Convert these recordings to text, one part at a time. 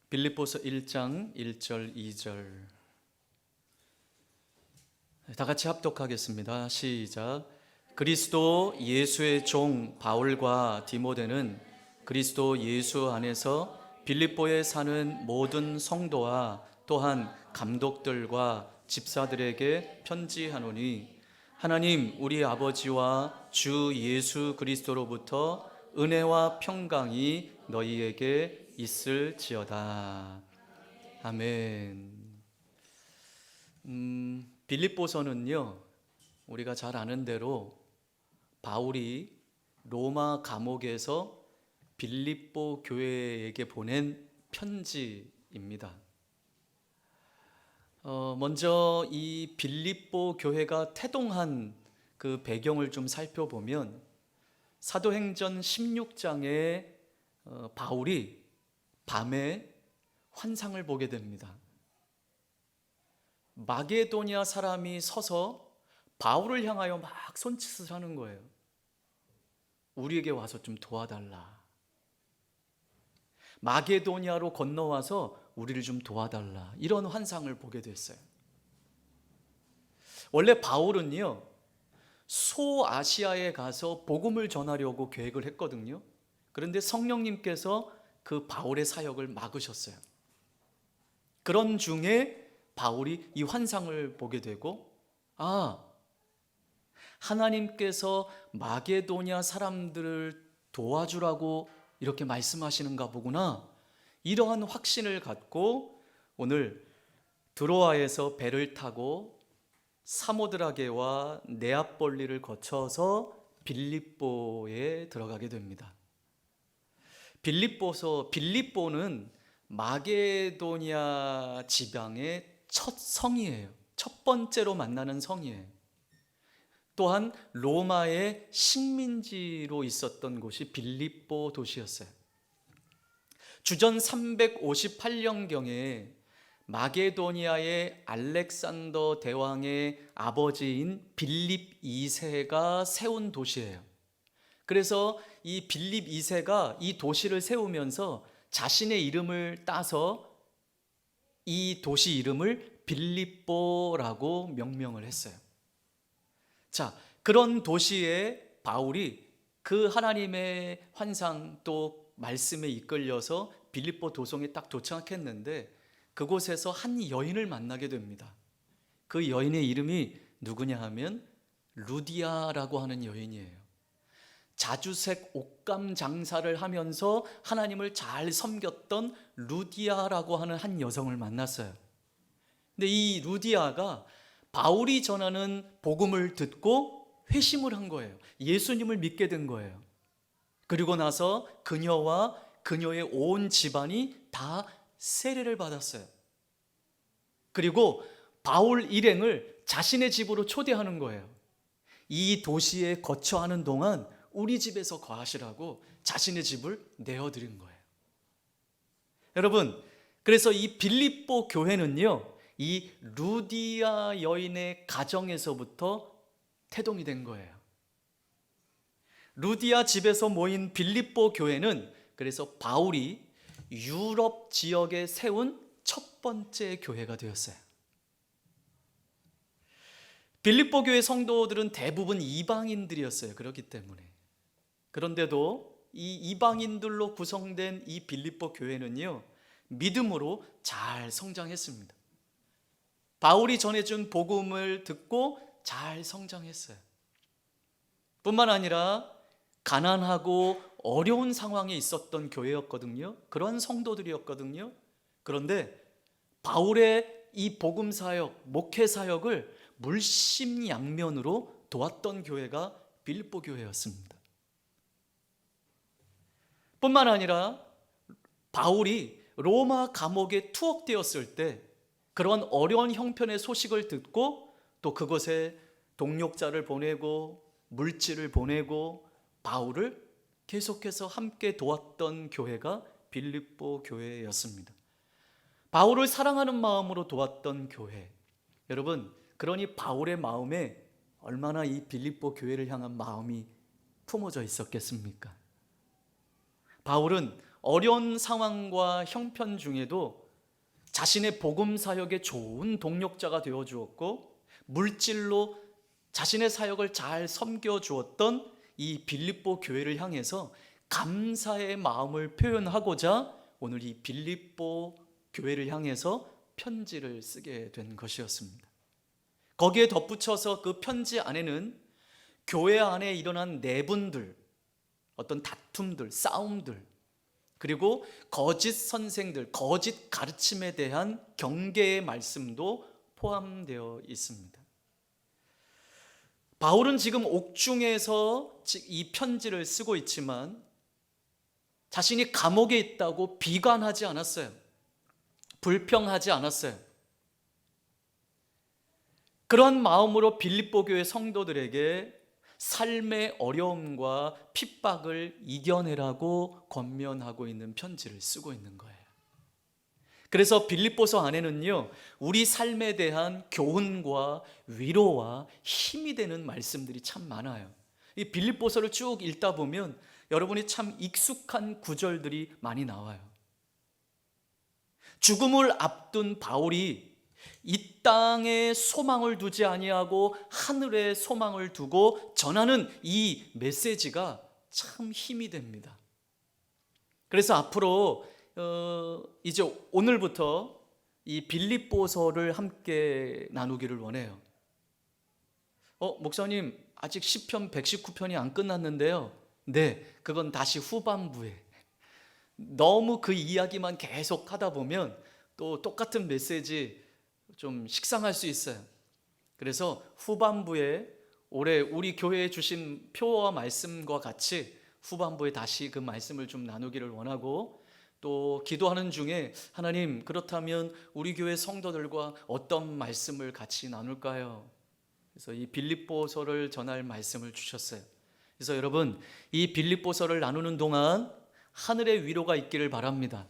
빌립보서 1장 1절 2절 다 같이 합독하겠습니다. 시작. 그리스도 예수의 종 바울과 디모데는 그리스도 예수 안에서 빌립보에 사는 모든 성도와 또한 감독들과 집사들에게 편지하노니 하나님 우리 아버지와 주 예수 그리스도로부터 은혜와 평강이 너희에게 있을지어다. 아멘. 빌립보서는요, 우리가 잘 아는 대로 바울이 로마 감옥에서 빌립보 교회에게 보낸 편지입니다. 먼저 이 빌립보 교회가 태동한 그 배경을 좀 살펴보면 사도행전 16장에 바울이 밤에 환상을 보게 됩니다. 마게도냐 사람이 서서 바울을 향하여 막 손짓을 하는 거예요. 우리에게 와서 좀 도와달라. 마게도냐로 건너와서 우리를 좀 도와달라. 이런 환상을 보게 됐어요. 원래 바울은요, 소아시아에 가서 복음을 전하려고 계획을 했거든요. 그런데 성령님께서 그 바울의 사역을 막으셨어요. 그런 중에 바울이 이 환상을 보게 되고, 하나님께서 마게도냐 사람들을 도와주라고 이렇게 말씀하시는가 보구나. 이러한 확신을 갖고 오늘 드로아에서 배를 타고 사모드라게와 네아폴리를 거쳐서 빌립보에 들어가게 됩니다. 빌립보는 마게도냐 지방의 첫 성이에요. 첫 번째로 만나는 성이에요. 또한 로마의 식민지로 있었던 곳이 빌립보 도시였어요. 주전 358년경에 마게도니아의 알렉산더 대왕의 아버지인 빌립 2세가 세운 도시예요. 그래서 이 빌립 2세가 이 도시를 세우면서 자신의 이름을 따서 이 도시 이름을 빌립보라고 명명을 했어요. 자, 그런 도시에 바울이 그 하나님의 환상 또 말씀에 이끌려서 빌립보 도성에 딱 도착했는데 그곳에서 한 여인을 만나게 됩니다. 그 여인의 이름이 누구냐 하면 루디아라고 하는 여인이에요. 자주색 옷감 장사를 하면서 하나님을 잘 섬겼던 루디아라고 하는 한 여성을 만났어요. 근데 이 루디아가 바울이 전하는 복음을 듣고 회심을 한 거예요. 예수님을 믿게 된 거예요. 그리고 나서 그녀와 그녀의 온 집안이 다 세례를 받았어요. 그리고 바울 일행을 자신의 집으로 초대하는 거예요. 이 도시에 거처하는 동안 우리 집에서 거하시라고 자신의 집을 내어드린 거예요. 여러분, 그래서 이 빌립보 교회는요, 이 루디아 여인의 가정에서부터 태동이 된 거예요. 루디아 집에서 모인 빌립보 교회는 그래서 바울이 유럽 지역에 세운 첫 번째 교회가 되었어요. 빌립보 교회 성도들은 대부분 이방인들이었어요. 그렇기 때문에. 그런데도 이 이방인들로 구성된 이 빌립보 교회는요, 믿음으로 잘 성장했습니다. 바울이 전해준 복음을 듣고 잘 성장했어요. 뿐만 아니라 가난하고 어려운 상황에 있었던 교회였거든요. 그런 성도들이었거든요. 그런데 바울의 이 복음 사역, 목회 사역을 물심양면으로 도왔던 교회가 빌립보 교회였습니다. 뿐만 아니라 바울이 로마 감옥에 투옥되었을 때 그런 어려운 형편의 소식을 듣고 또 그곳에 동력자를 보내고 물질을 보내고 바울을 계속해서 함께 도왔던 교회가 빌립보 교회였습니다. 바울을 사랑하는 마음으로 도왔던 교회. 여러분, 그러니 바울의 마음에 얼마나 이 빌립보 교회를 향한 마음이 품어져 있었겠습니까? 바울은 어려운 상황과 형편 중에도 자신의 복음 사역의 좋은 동력자가 되어 주었고, 물질로 자신의 사역을 잘 섬겨 주었던 이 빌립보 교회를 향해서 감사의 마음을 표현하고자 오늘 이 빌립보 교회를 향해서 편지를 쓰게 된 것이었습니다. 거기에 덧붙여서 그 편지 안에는 교회 안에 일어난 내분들, 어떤 다툼들, 싸움들, 그리고 거짓 선생들, 거짓 가르침에 대한 경계의 말씀도 포함되어 있습니다. 바울은 지금 옥중에서 이 편지를 쓰고 있지만 자신이 감옥에 있다고 비관하지 않았어요. 불평하지 않았어요. 그런 마음으로 빌립보 교회 성도들에게 삶의 어려움과 핍박을 이겨내라고 권면하고 있는 편지를 쓰고 있는 거예요. 그래서 빌립보서 안에는요, 우리 삶에 대한 교훈과 위로와 힘이 되는 말씀들이 참 많아요. 이 빌립보서를 쭉 읽다 보면 여러분이 참 익숙한 구절들이 많이 나와요. 죽음을 앞둔 바울이 이 땅에 소망을 두지 아니하고 하늘에 소망을 두고 전하는 이 메시지가 참 힘이 됩니다. 그래서 앞으로 이제 오늘부터 이 빌립보서를 함께 나누기를 원해요. 목사님 아직 시편 119편이 안 끝났는데요. 네, 그건 다시 후반부에. 너무 그 이야기만 계속 하다 보면 또 똑같은 메시지 좀 식상할 수 있어요. 그래서 후반부에 올해 우리 교회에 주신 표와 말씀과 같이 후반부에 다시 그 말씀을 좀 나누기를 원하고, 또 기도하는 중에 하나님, 그렇다면 우리 교회 성도들과 어떤 말씀을 같이 나눌까요? 그래서 이 빌립보서를 전할 말씀을 주셨어요. 그래서 여러분, 이 빌립보서를 나누는 동안 하늘의 위로가 있기를 바랍니다.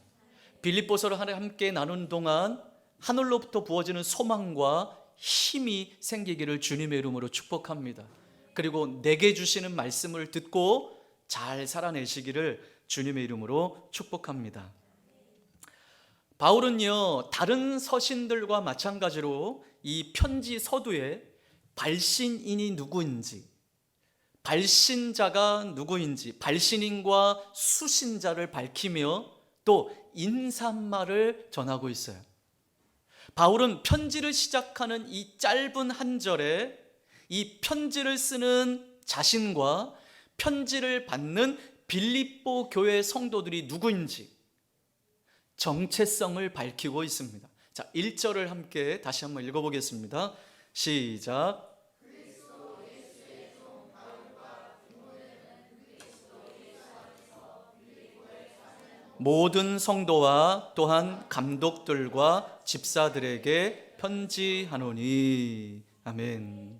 빌립보서를 함께 나누는 동안 하늘로부터 부어지는 소망과 힘이 생기기를 주님의 이름으로 축복합니다. 그리고 내게 주시는 말씀을 듣고 잘 살아내시기를 주님의 이름으로 축복합니다. 바울은요, 다른 서신들과 마찬가지로 이 편지 서두에 발신인이 누구인지, 발신자가 누구인지, 발신인과 수신자를 밝히며 또 인사말을 전하고 있어요. 바울은 편지를 시작하는 이 짧은 한 절에 이 편지를 쓰는 자신과 편지를 받는 빌립보 교회 성도들이 누구인지 정체성을 밝히고 있습니다. 자, 1절을 함께 다시 한번 읽어보겠습니다. 시작. 모든 성도와 또한 감독들과 집사들에게 편지하노니. 아멘.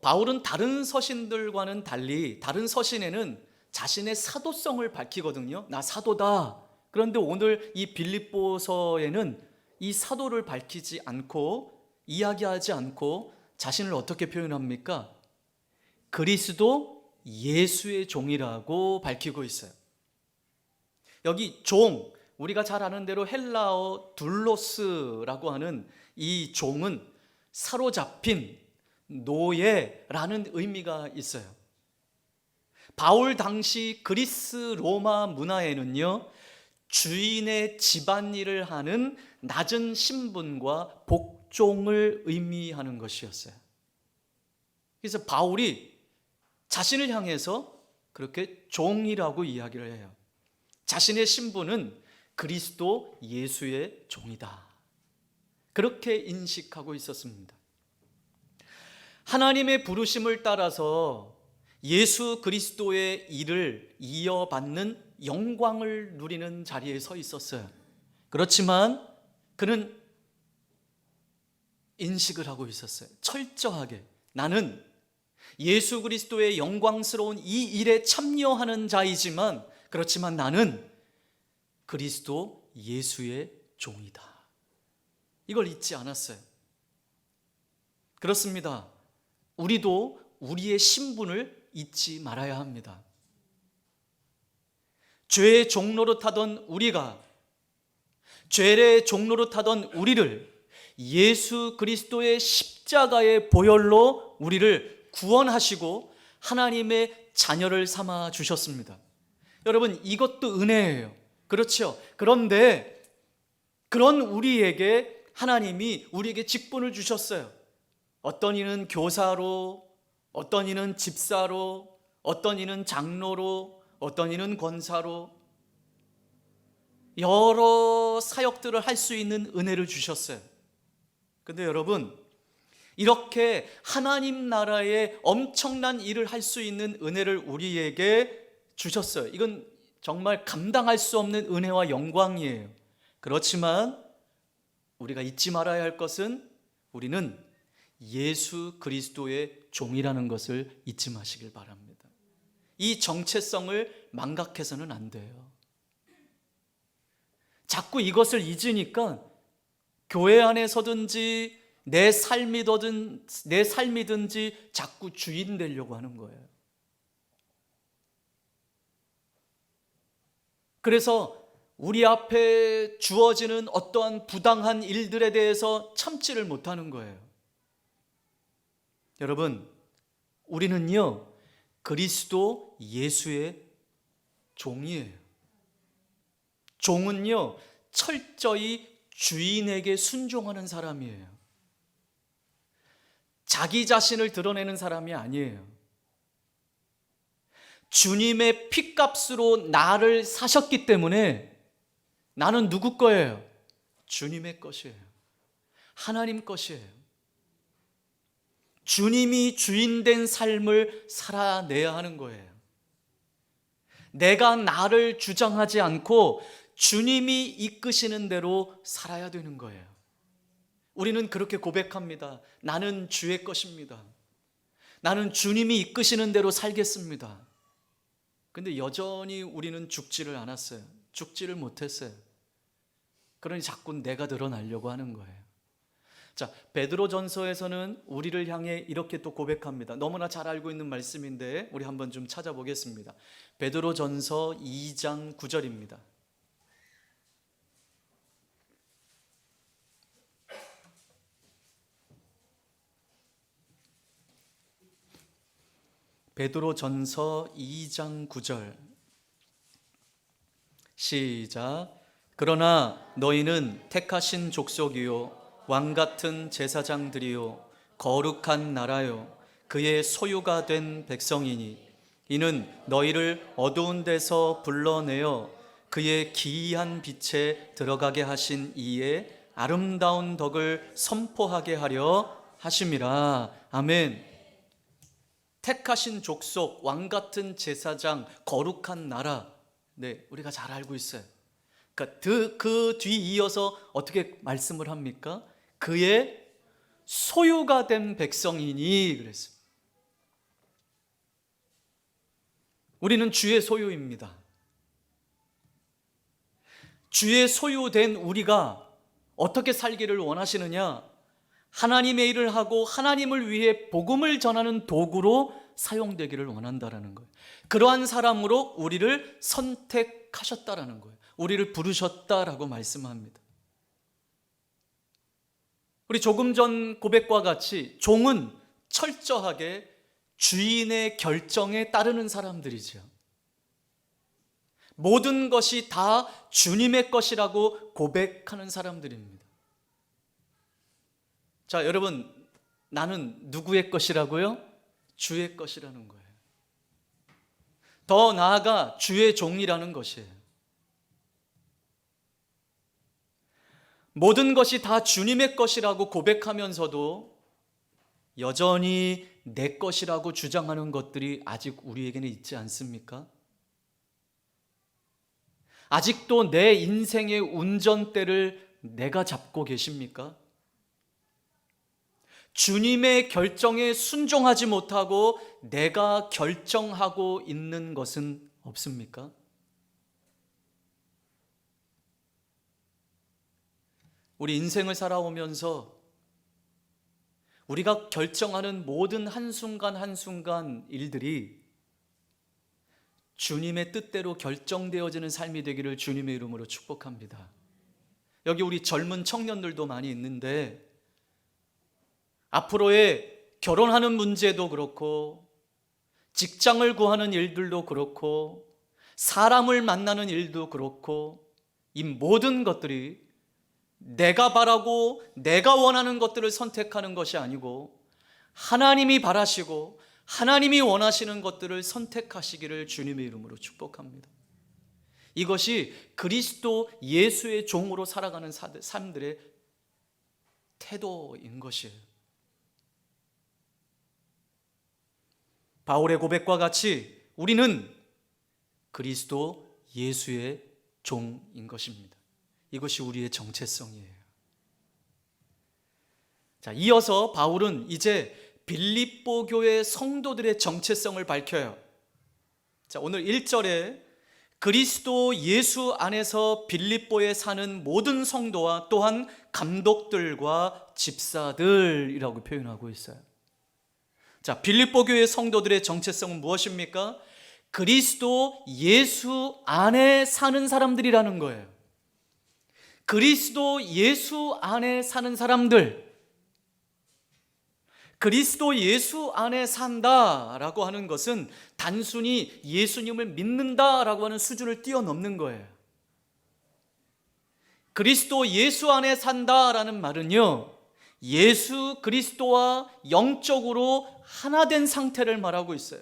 바울은 다른 서신들과는 달리 다른 서신에는 자신의 사도성을 밝히거든요. 나 사도다. 그런데 오늘 이 빌립보서에는 이 사도를 밝히지 않고, 이야기하지 않고 자신을 어떻게 표현합니까? 그리스도 예수의 종이라고 밝히고 있어요. 여기 종, 우리가 잘 아는 대로 헬라어 둘로스라고 하는 이 종은 사로잡힌, 노예라는 의미가 있어요. 바울 당시 그리스 로마 문화에는요, 주인의 집안일을 하는 낮은 신분과 복종을 의미하는 것이었어요. 그래서 바울이 자신을 향해서 그렇게 종이라고 이야기를 해요. 자신의 신분은 그리스도 예수의 종이다. 그렇게 인식하고 있었습니다. 하나님의 부르심을 따라서 예수 그리스도의 일을 이어받는 영광을 누리는 자리에 서 있었어요. 그렇지만 그는 인식을 하고 있었어요. 철저하게 나는 예수 그리스도의 영광스러운 이 일에 참여하는 자이지만, 그렇지만 나는 그리스도 예수의 종이다. 이걸 잊지 않았어요. 그렇습니다. 우리도 우리의 신분을 잊지 말아야 합니다. 죄의 종로로 타던 우리가, 죄의 종로로 타던 우리를 예수 그리스도의 십자가의 보혈로 우리를 구원하시고 하나님의 자녀를 삼아 주셨습니다. 여러분, 이것도 은혜예요. 그렇죠? 그런데 그런 우리에게 하나님이 우리에게 직분을 주셨어요. 어떤 이는 교사로, 어떤 이는 집사로, 어떤 이는 장로로, 어떤 이는 권사로 여러 사역들을 할 수 있는 은혜를 주셨어요. 근데 여러분, 이렇게 하나님 나라의 엄청난 일을 할 수 있는 은혜를 우리에게 주셨어요. 이건 정말 감당할 수 없는 은혜와 영광이에요. 그렇지만 우리가 잊지 말아야 할 것은 우리는 예수 그리스도의 종이라는 것을 잊지 마시길 바랍니다. 이 정체성을 망각해서는 안 돼요. 자꾸 이것을 잊으니까 교회 안에서든지 내 삶이든지 자꾸 주인 되려고 하는 거예요. 그래서 우리 앞에 주어지는 어떠한 부당한 일들에 대해서 참지를 못하는 거예요. 여러분, 우리는요, 그리스도 예수의 종이에요. 종은요, 철저히 주인에게 순종하는 사람이에요. 자기 자신을 드러내는 사람이 아니에요. 주님의 핏값으로 나를 사셨기 때문에 나는 누구 거예요? 주님의 것이에요. 하나님 것이에요. 주님이 주인된 삶을 살아내야 하는 거예요. 내가 나를 주장하지 않고 주님이 이끄시는 대로 살아야 되는 거예요. 우리는 그렇게 고백합니다. 나는 주의 것입니다. 나는 주님이 이끄시는 대로 살겠습니다. 근데 여전히 우리는 죽지를 않았어요. 죽지를 못했어요. 그러니 자꾸 내가 드러나려고 하는 거예요. 자, 베드로전서에서는 우리를 향해 이렇게 또 고백합니다. 너무나 잘 알고 있는 말씀인데 우리 한번 좀 찾아보겠습니다. 베드로전서 2장 9절입니다. 베드로전서 2장 9절 시작. 그러나 너희는 택하신 족속이요 왕같은 제사장들이요 거룩한 나라요 그의 소유가 된 백성이니 이는 너희를 어두운 데서 불러내어 그의 기이한 빛에 들어가게 하신 이의 아름다운 덕을 선포하게 하려 하심이라. 아멘. 택하신 족속, 왕같은 제사장, 거룩한 나라. 네, 우리가 잘 알고 있어요. 그러니까 그 뒤 이어서 어떻게 말씀을 합니까? 그의 소유가 된 백성이니 그랬어요. 우리는 주의 소유입니다. 주의 소유된 우리가 어떻게 살기를 원하시느냐? 하나님의 일을 하고 하나님을 위해 복음을 전하는 도구로 사용되기를 원한다라는 거예요. 그러한 사람으로 우리를 선택하셨다라는 거예요. 우리를 부르셨다라고 말씀합니다. 우리 조금 전 고백과 같이 종은 철저하게 주인의 결정에 따르는 사람들이죠. 모든 것이 다 주님의 것이라고 고백하는 사람들입니다. 자, 여러분, 나는 누구의 것이라고요? 주의 것이라는 거예요. 더 나아가 주의 종이라는 것이에요. 모든 것이 다 주님의 것이라고 고백하면서도 여전히 내 것이라고 주장하는 것들이 아직 우리에게는 있지 않습니까? 아직도 내 인생의 운전대를 내가 잡고 계십니까? 주님의 결정에 순종하지 못하고 내가 결정하고 있는 것은 없습니까? 우리 인생을 살아오면서 우리가 결정하는 모든 한순간 한순간 일들이 주님의 뜻대로 결정되어지는 삶이 되기를 주님의 이름으로 축복합니다. 여기 우리 젊은 청년들도 많이 있는데 앞으로의 결혼하는 문제도 그렇고 직장을 구하는 일들도 그렇고 사람을 만나는 일도 그렇고 이 모든 것들이 내가 바라고 내가 원하는 것들을 선택하는 것이 아니고 하나님이 바라시고 하나님이 원하시는 것들을 선택하시기를 주님의 이름으로 축복합니다. 이것이 그리스도 예수의 종으로 살아가는 사람들의 태도인 것이에요. 바울의 고백과 같이 우리는 그리스도 예수의 종인 것입니다. 이것이 우리의 정체성이에요. 자, 이어서 바울은 이제 빌립보 교회 성도들의 정체성을 밝혀요. 자, 오늘 1절에 그리스도 예수 안에서 빌립보에 사는 모든 성도와 또한 감독들과 집사들이라고 표현하고 있어요. 자, 빌립보 교회 성도들의 정체성은 무엇입니까? 그리스도 예수 안에 사는 사람들이라는 거예요. 그리스도 예수 안에 사는 사람들, 그리스도 예수 안에 산다라고 하는 것은 단순히 예수님을 믿는다라고 하는 수준을 뛰어넘는 거예요. 그리스도 예수 안에 산다라는 말은요, 예수 그리스도와 영적으로 하나 된 상태를 말하고 있어요.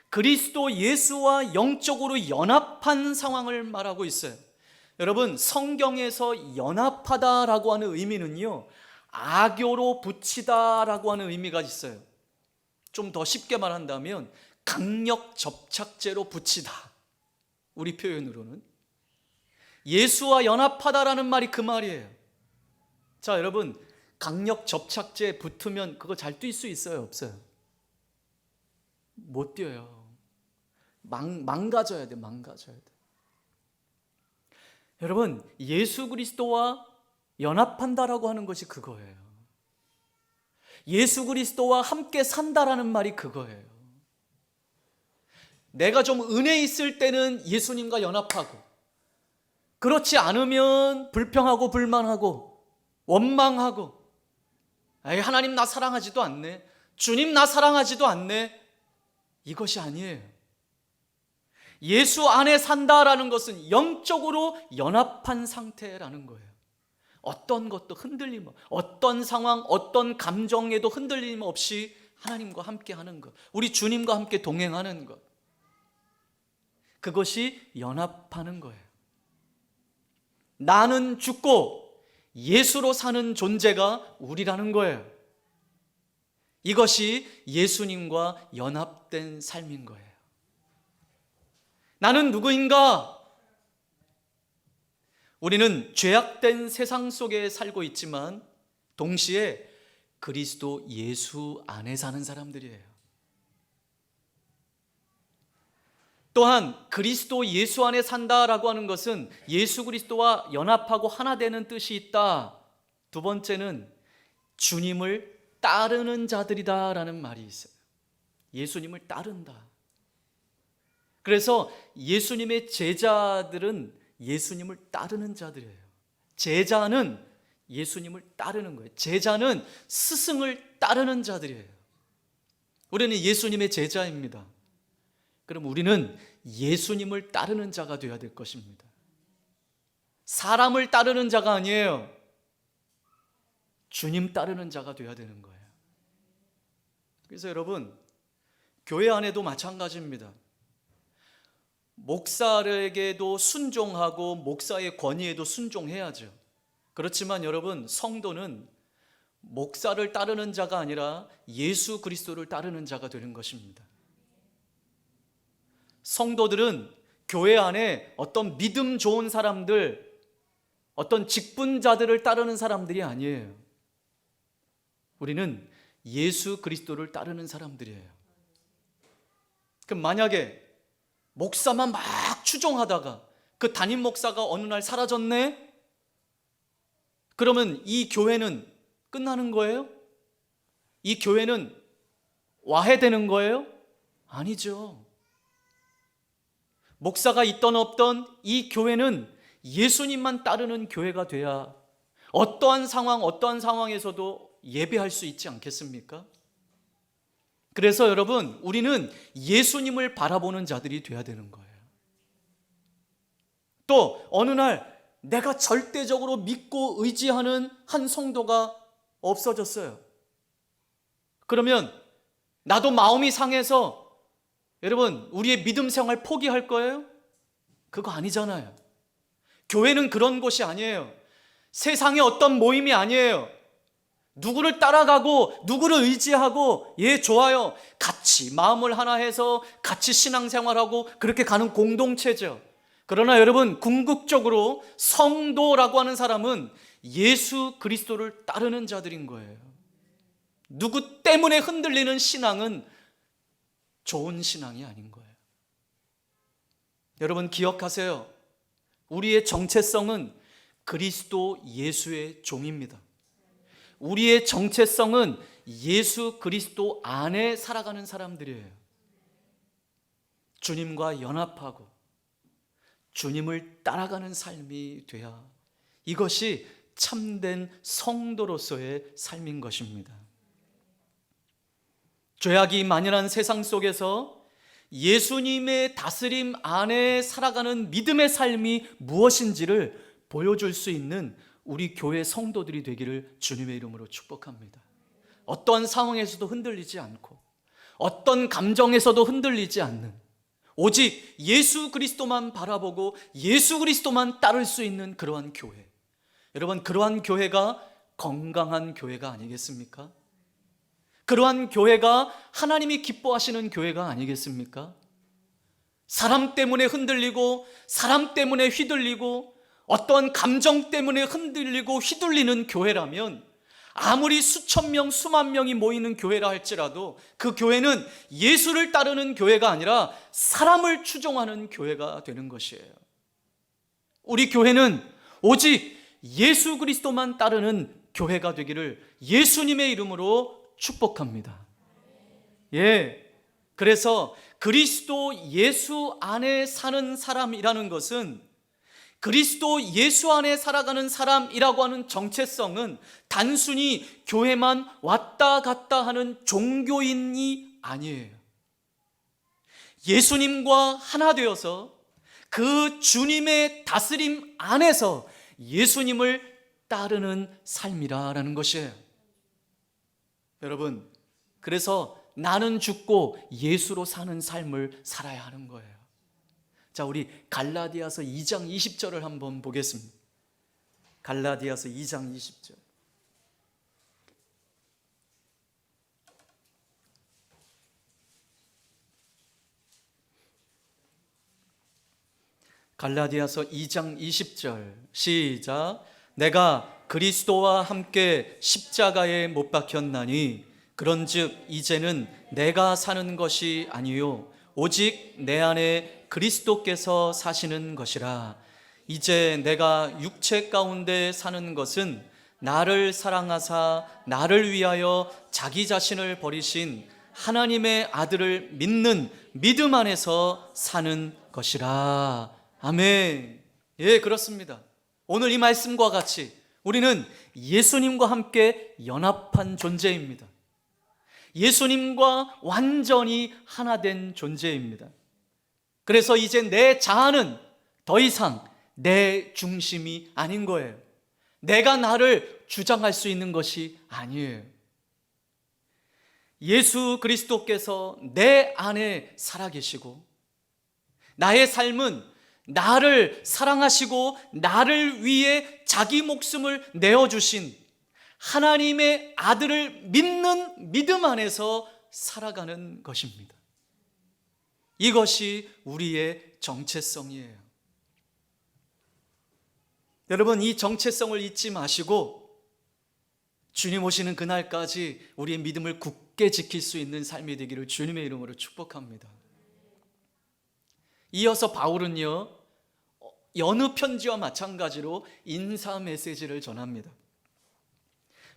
그리스도 예수와 영적으로 연합한 상황을 말하고 있어요. 여러분, 성경에서 연합하다라고 하는 의미는요, 악교로 붙이다라고 하는 의미가 있어요. 좀 더 쉽게 말한다면 강력 접착제로 붙이다, 우리 표현으로는 예수와 연합하다라는 말이 그 말이에요. 자, 여러분, 강력 접착제에 붙으면 그거 잘 뛸 수 있어요, 없어요? 못 뛰어요. 망가져야 돼, 망가져야 돼. 여러분, 예수 그리스도와 연합한다라고 하는 것이 그거예요. 예수 그리스도와 함께 산다라는 말이 그거예요. 내가 좀 은혜 있을 때는 예수님과 연합하고, 그렇지 않으면 불평하고 불만하고 원망하고, 에이, 하나님 나 사랑하지도 않네, 주님 나 사랑하지도 않네, 이것이 아니에요. 예수 안에 산다라는 것은 영적으로 연합한 상태라는 거예요. 어떤 것도 흔들림, 어떤 상황, 어떤 감정에도 흔들림 없이 하나님과 함께 하는 것, 우리 주님과 함께 동행하는 것, 그것이 연합하는 거예요. 나는 죽고 예수로 사는 존재가 우리라는 거예요. 이것이 예수님과 연합된 삶인 거예요. 나는 누구인가? 우리는 죄악된 세상 속에 살고 있지만 동시에 그리스도 예수 안에 사는 사람들이에요. 또한 그리스도 예수 안에 산다라고 하는 것은 예수 그리스도와 연합하고 하나 되는 뜻이 있다. 두 번째는 주님을 따르는 자들이다라는 말이 있어요. 예수님을 따른다. 그래서 예수님의 제자들은 예수님을 따르는 자들이에요. 제자는 예수님을 따르는 거예요. 제자는 스승을 따르는 자들이에요. 우리는 예수님의 제자입니다. 그럼 우리는 예수님을 따르는 자가 되어야 될 것입니다. 사람을 따르는 자가 아니에요. 주님 따르는 자가 되어야 되는 거예요. 그래서 여러분, 교회 안에도 마찬가지입니다. 목사에게도 순종하고 목사의 권위에도 순종해야죠. 그렇지만 여러분, 성도는 목사를 따르는 자가 아니라 예수 그리스도를 따르는 자가 되는 것입니다. 성도들은 교회 안에 어떤 믿음 좋은 사람들, 어떤 직분자들을 따르는 사람들이 아니에요. 우리는 예수 그리스도를 따르는 사람들이에요. 그럼 만약에 목사만 막 추종하다가 그 담임 목사가 어느 날 사라졌네? 그러면 이 교회는 끝나는 거예요? 이 교회는 와해되는 거예요? 아니죠. 목사가 있던 없던 이 교회는 예수님만 따르는 교회가 돼야 어떠한 상황에서도 예배할 수 있지 않겠습니까? 그래서 여러분, 우리는 예수님을 바라보는 자들이 돼야 되는 거예요. 또 어느 날 내가 절대적으로 믿고 의지하는 한 성도가 없어졌어요. 그러면 나도 마음이 상해서 여러분, 우리의 믿음 생활 포기할 거예요? 그거 아니잖아요. 교회는 그런 곳이 아니에요. 세상의 어떤 모임이 아니에요. 누구를 따라가고 누구를 의지하고 좋아요, 같이 마음을 하나 해서 같이 신앙생활하고 그렇게 가는 공동체죠. 그러나 여러분, 궁극적으로 성도라고 하는 사람은 예수 그리스도를 따르는 자들인 거예요. 누구 때문에 흔들리는 신앙은 좋은 신앙이 아닌 거예요. 여러분 기억하세요. 우리의 정체성은 그리스도 예수의 종입니다. 우리의 정체성은 예수 그리스도 안에 살아가는 사람들이에요. 주님과 연합하고 주님을 따라가는 삶이 돼야 이것이 참된 성도로서의 삶인 것입니다. 죄악이 만연한 세상 속에서 예수님의 다스림 안에 살아가는 믿음의 삶이 무엇인지를 보여줄 수 있는 우리 교회 성도들이 되기를 주님의 이름으로 축복합니다. 어떠한 상황에서도 흔들리지 않고 어떤 감정에서도 흔들리지 않는, 오직 예수 그리스도만 바라보고 예수 그리스도만 따를 수 있는 그러한 교회. 여러분, 그러한 교회가 건강한 교회가 아니겠습니까? 그러한 교회가 하나님이 기뻐하시는 교회가 아니겠습니까? 사람 때문에 흔들리고 사람 때문에 휘둘리고 어떤 감정 때문에 흔들리고 휘둘리는 교회라면, 아무리 수천 명, 수만 명이 모이는 교회라 할지라도 그 교회는 예수를 따르는 교회가 아니라 사람을 추종하는 교회가 되는 것이에요. 우리 교회는 오직 예수 그리스도만 따르는 교회가 되기를 예수님의 이름으로 축복합니다. 그래서 그리스도 예수 안에 사는 사람이라는 것은, 그리스도 예수 안에 살아가는 사람이라고 하는 정체성은 단순히 교회만 왔다 갔다 하는 종교인이 아니에요. 예수님과 하나 되어서 그 주님의 다스림 안에서 예수님을 따르는 삶이라는 것이에요. 여러분, 그래서 나는 죽고 예수로 사는 삶을 살아야 하는 거예요. 자, 우리 갈라디아서 2장 20절을 한번 보겠습니다. 갈라디아서 2장 20절. 갈라디아서 2장 20절 시작. 내가 그리스도와 함께 십자가에 못 박혔나니 그런즉 이제는 내가 사는 것이 아니요 오직 내 안에 그리스도께서 사시는 것이라. 이제 내가 육체 가운데 사는 것은 나를 사랑하사 나를 위하여 자기 자신을 버리신 하나님의 아들을 믿는 믿음 안에서 사는 것이라. 아멘. 그렇습니다. 오늘 이 말씀과 같이 우리는 예수님과 함께 연합한 존재입니다. 예수님과 완전히 하나 된 존재입니다. 그래서 이제 내 자아는 더 이상 내 중심이 아닌 거예요. 내가 나를 주장할 수 있는 것이 아니에요. 예수 그리스도께서 내 안에 살아계시고 나의 삶은 나를 사랑하시고 나를 위해 자기 목숨을 내어주신 하나님의 아들을 믿는 믿음 안에서 살아가는 것입니다. 이것이 우리의 정체성이에요. 여러분, 이 정체성을 잊지 마시고 주님 오시는 그날까지 우리의 믿음을 굳게 지킬 수 있는 삶이 되기를 주님의 이름으로 축복합니다. 이어서 바울은요, 여느 편지와 마찬가지로 인사 메시지를 전합니다.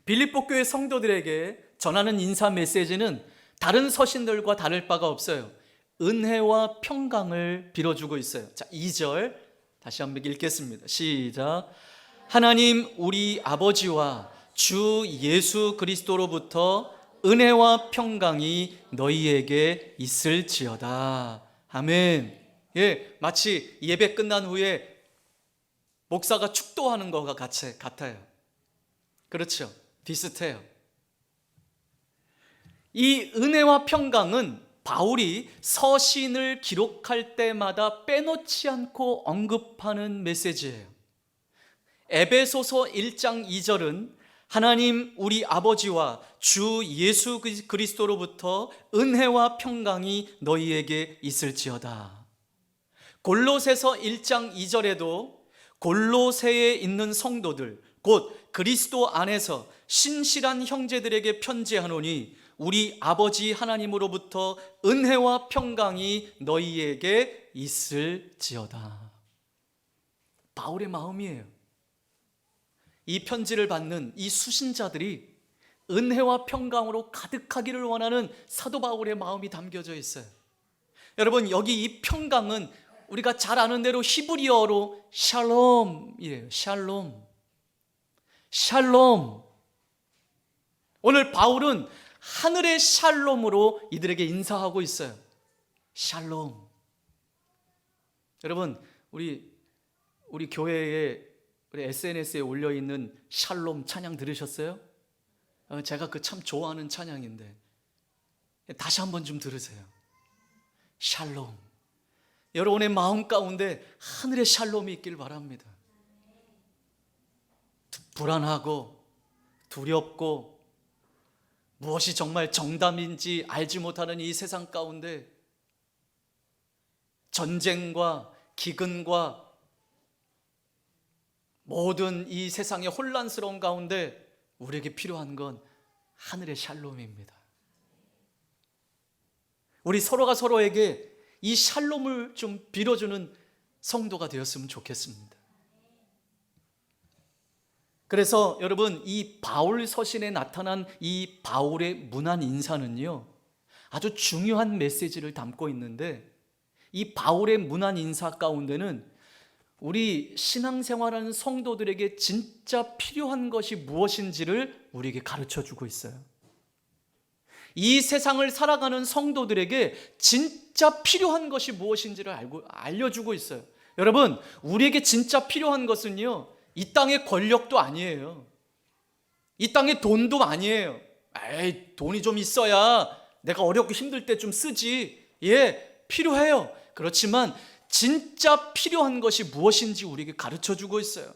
빌립보 교회 성도들에게 전하는 인사 메시지는 다른 서신들과 다를 바가 없어요. 은혜와 평강을 빌어주고 있어요. 자, 2절 다시 한번 읽겠습니다. 시작. 하나님 우리 아버지와 주 예수 그리스도로부터 은혜와 평강이 너희에게 있을지어다. 아멘. 예, 마치 예배 끝난 후에 목사가 축도하는 것과 같아요. 그렇죠. 비슷해요. 이 은혜와 평강은 바울이 서신을 기록할 때마다 빼놓지 않고 언급하는 메시지예요. 에베소서 1장 2절은 하나님 우리 아버지와 주 예수 그리스도로부터 은혜와 평강이 너희에게 있을지어다. 골로새서 1장 2절에도 골로새에 있는 성도들 곧 그리스도 안에서 신실한 형제들에게 편지하노니 우리 아버지 하나님으로부터 은혜와 평강이 너희에게 있을지어다. 바울의 마음이에요. 이 편지를 받는 이 수신자들이 은혜와 평강으로 가득하기를 원하는 사도 바울의 마음이 담겨져 있어요. 여러분, 여기 이 평강은 우리가 잘 아는 대로 히브리어로 샬롬이에요. 샬롬. 샬롬. 오늘 바울은 하늘의 샬롬으로 이들에게 인사하고 있어요. 샬롬. 여러분, 우리 교회에 우리 SNS에 올려 있는 샬롬 찬양 들으셨어요? 제가 그 참 좋아하는 찬양인데 다시 한번 좀 들으세요. 샬롬. 여러분의 마음 가운데 하늘의 샬롬이 있길 바랍니다. 불안하고 두렵고 무엇이 정말 정답인지 알지 못하는 이 세상 가운데 전쟁과 기근과 모든 이 세상의 혼란스러운 가운데 우리에게 필요한 건 하늘의 샬롬입니다. 우리 서로가 서로에게 이 샬롬을 좀 빌어주는 성도가 되었으면 좋겠습니다. 그래서 여러분, 이 바울 서신에 나타난 이 바울의 문안 인사는요, 아주 중요한 메시지를 담고 있는데, 이 바울의 문안 인사 가운데는 우리 신앙생활하는 성도들에게 진짜 필요한 것이 무엇인지를 우리에게 가르쳐 주고 있어요. 이 세상을 살아가는 성도들에게 진짜 필요한 것이 무엇인지를 알려주고 있어요. 여러분, 우리에게 진짜 필요한 것은요, 이 땅의 권력도 아니에요. 이 땅의 돈도 아니에요. 에이, 돈이 좀 있어야 내가 어렵고 힘들 때 좀 쓰지. 예, 필요해요. 그렇지만 진짜 필요한 것이 무엇인지 우리에게 가르쳐주고 있어요.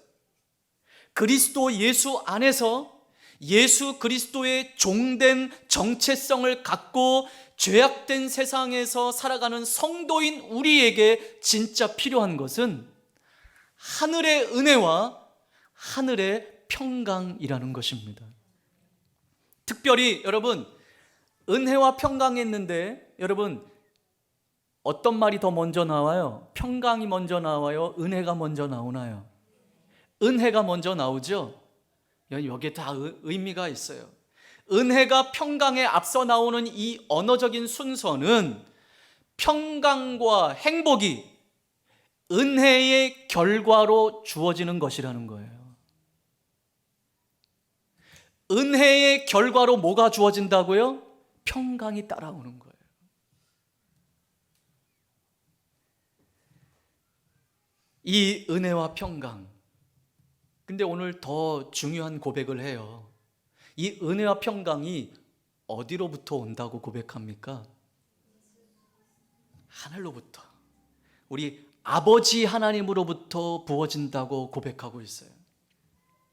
그리스도 예수 안에서 예수 그리스도의 종된 정체성을 갖고 죄악된 세상에서 살아가는 성도인 우리에게 진짜 필요한 것은 하늘의 은혜와 하늘의 평강이라는 것입니다. 특별히 여러분, 은혜와 평강했는데 여러분, 어떤 말이 더 먼저 나와요? 평강이 먼저 나와요? 은혜가 먼저 나오나요? 은혜가 먼저 나오죠? 여기에 다 의미가 있어요. 은혜가 평강에 앞서 나오는 이 언어적인 순서는 평강과 행복이 은혜의 결과로 주어지는 것이라는 거예요. 은혜의 결과로 뭐가 주어진다고요? 평강이 따라오는 거예요. 이 은혜와 평강. 근데 오늘 더 중요한 고백을 해요. 이 은혜와 평강이 어디로부터 온다고 고백합니까? 하늘로부터. 우리 아버지 하나님으로부터 부어진다고 고백하고 있어요.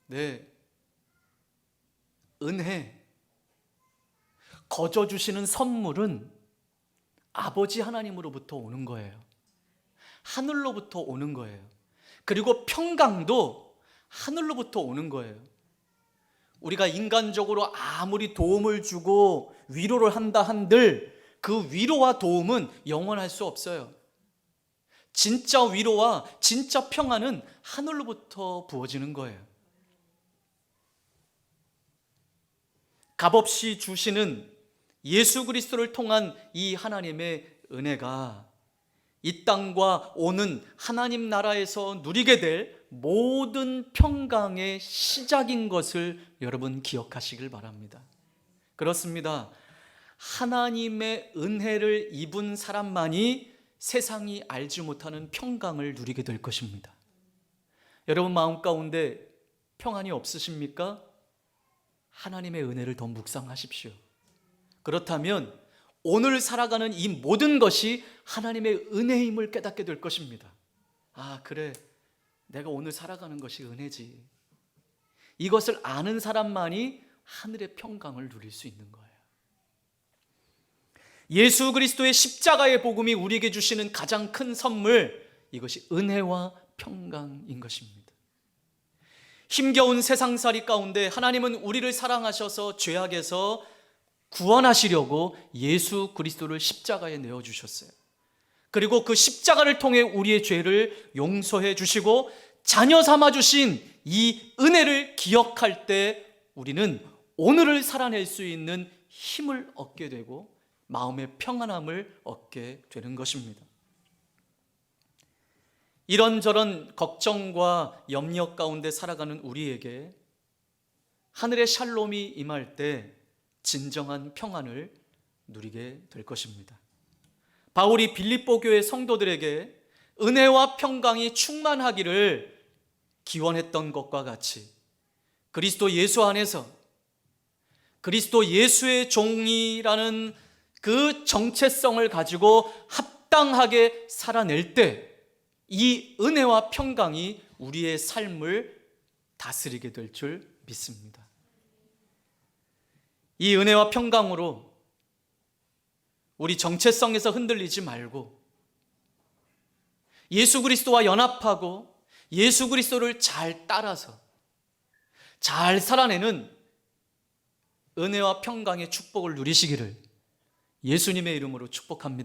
네. 은혜. 거저 주시는 선물은 아버지 하나님으로부터 오는 거예요. 하늘로부터 오는 거예요. 그리고 평강도 하늘로부터 오는 거예요. 우리가 인간적으로 아무리 도움을 주고 위로를 한다 한들 그 위로와 도움은 영원할 수 없어요. 진짜 위로와 진짜 평안은 하늘로부터 부어지는 거예요. 값없이 주시는 예수 그리스도를 통한 이 하나님의 은혜가 이 땅과 오는 하나님 나라에서 누리게 될 모든 평강의 시작인 것을 여러분 기억하시길 바랍니다. 그렇습니다. 하나님의 은혜를 입은 사람만이 세상이 알지 못하는 평강을 누리게 될 것입니다. 여러분 마음 가운데 평안이 없으십니까? 하나님의 은혜를 더 묵상하십시오. 그렇다면 오늘 살아가는 이 모든 것이 하나님의 은혜임을 깨닫게 될 것입니다. 아, 그래, 내가 오늘 살아가는 것이 은혜지. 이것을 아는 사람만이 하늘의 평강을 누릴 수 있는 거예요. 예수 그리스도의 십자가의 복음이 우리에게 주시는 가장 큰 선물, 이것이 은혜와 평강인 것입니다. 힘겨운 세상살이 가운데 하나님은 우리를 사랑하셔서 죄악에서 구원하시려고 예수 그리스도를 십자가에 내어주셨어요. 그리고 그 십자가를 통해 우리의 죄를 용서해 주시고 자녀 삼아 주신 이 은혜를 기억할 때 우리는 오늘을 살아낼 수 있는 힘을 얻게 되고 마음의 평안함을 얻게 되는 것입니다. 이런저런 걱정과 염려 가운데 살아가는 우리에게 하늘의 샬롬이 임할 때 진정한 평안을 누리게 될 것입니다. 바울이 빌립보 교회 성도들에게 은혜와 평강이 충만하기를 기원했던 것과 같이 그리스도 예수 안에서 그리스도 예수의 종이라는 그 정체성을 가지고 합당하게 살아낼 때 이 은혜와 평강이 우리의 삶을 다스리게 될 줄 믿습니다. 이 은혜와 평강으로 우리 정체성에서 흔들리지 말고 예수 그리스도와 연합하고 예수 그리스도를 잘 따라서 잘 살아내는 은혜와 평강의 축복을 누리시기를 예수님의 이름으로 축복합니다.